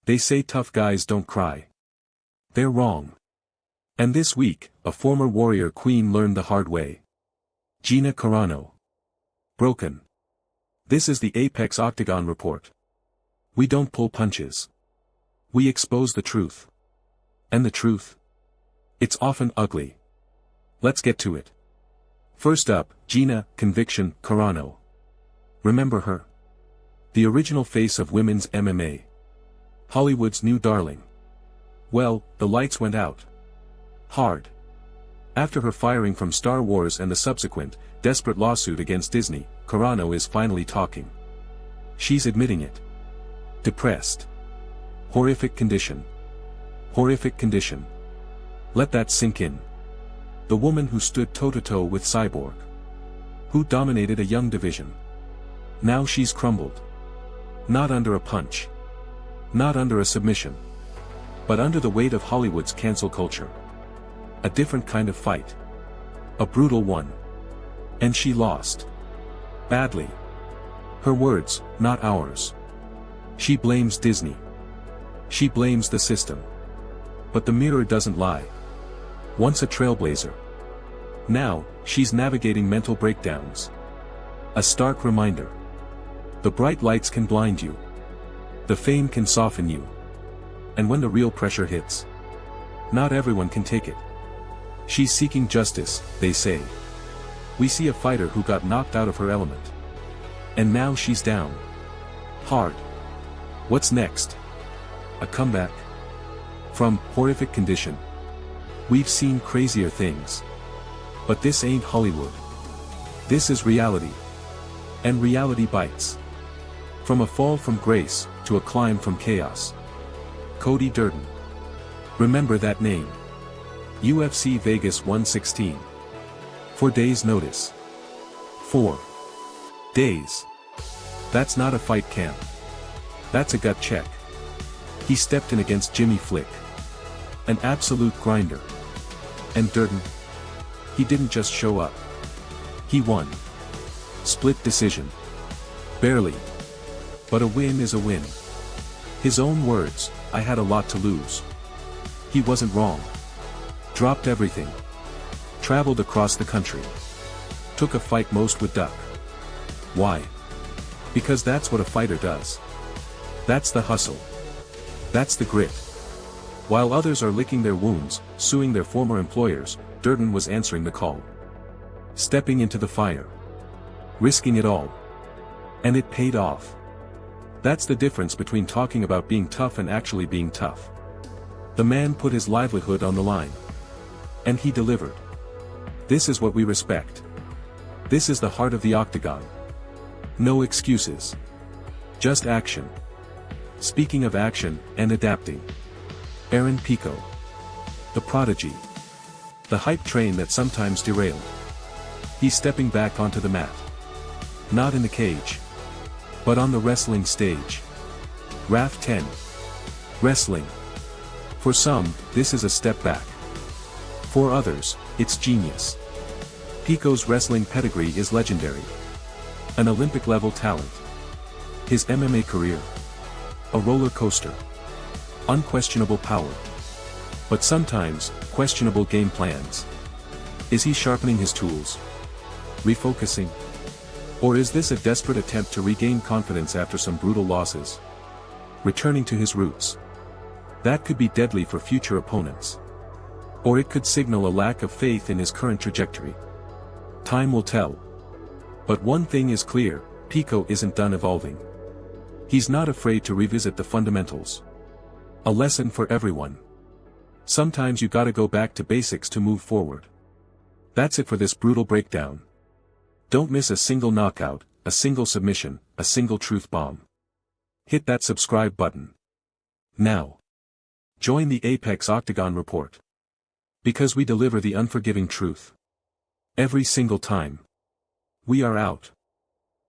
They say tough guys don't cry. They're wrong. And this week, a former warrior queen learned the hard way. Gina Carano. Broken. This is the Apex Octagon report. We don't pull punches. We expose the truth. And the truth? It's often ugly. Let's get to it. First up, Gina Carano. Remember her? The original face of women's MMA. Hollywood's new darling. Well, the lights went out. Hard. After her firing from Star Wars and the subsequent, desperate lawsuit against Disney, Carano is finally talking. She's admitting it. Depressed. Horrific condition. Horrific condition. Let that sink in. The woman who stood toe-to-toe with Cyborg. Who dominated a young division. Now she's crumbled. Not under a punch. Not under a submission. But under the weight of Hollywood's cancel culture. A different kind of fight. A brutal one. And she lost. Badly. Her words, not ours. She blames Disney. She blames the system. But the mirror doesn't lie. Once a trailblazer. Now, she's navigating mental breakdowns. A stark reminder. The bright lights can blind you. The fame can soften you. And when the real pressure hits, not everyone can take it. She's seeking justice, they say. We see a fighter who got knocked out of her element. And now she's down. Hard. What's next? A comeback? From horrific condition. We've seen crazier things. But this ain't Hollywood. This is reality. And reality bites. From a fall from grace, to a climb from chaos. Cody Durden. Remember that name. UFC Vegas 116. 4 days notice. 4 days. That's not a fight camp. That's a gut check. He stepped in against Jimmy Flick. An absolute grinder. And Durden? He didn't just show up. He won. Split decision. Barely. But a win is a win. His own words, I had a lot to lose. He wasn't wrong. Dropped everything. Traveled across the country. Took a fight most would duck. Why? Because that's what a fighter does. That's the hustle. That's the grit. While others are licking their wounds, suing their former employers, Durden was answering the call. Stepping into the fire. Risking it all. And it paid off. That's the difference between talking about being tough and actually being tough. The man put his livelihood on the line. And he delivered. This is what we respect. This is the heart of the Octagon. No excuses. Just action. Speaking of action, and adapting. Aaron Pico. The prodigy. The hype train that sometimes derailed. He's stepping back onto the mat. Not in the cage. But on the wrestling stage. RAF 10. Wrestling. For some, this is a step back. For others, it's genius. Pico's wrestling pedigree is legendary. An Olympic-level talent. His MMA career. A roller coaster. Unquestionable power. But sometimes, questionable game plans. Is he sharpening his tools? Refocusing? Or is this a desperate attempt to regain confidence after some brutal losses? Returning to his roots. That could be deadly for future opponents. Or it could signal a lack of faith in his current trajectory. Time will tell. But one thing is clear, Pico isn't done evolving. He's not afraid to revisit the fundamentals. A lesson for everyone. Sometimes you gotta go back to basics to move forward. That's it for this brutal breakdown. Don't miss a single knockout, a single submission, a single truth bomb. Hit that subscribe button. Now. Join the Apex Octagon report. Because we deliver the unforgiving truth. Every single time. We are out.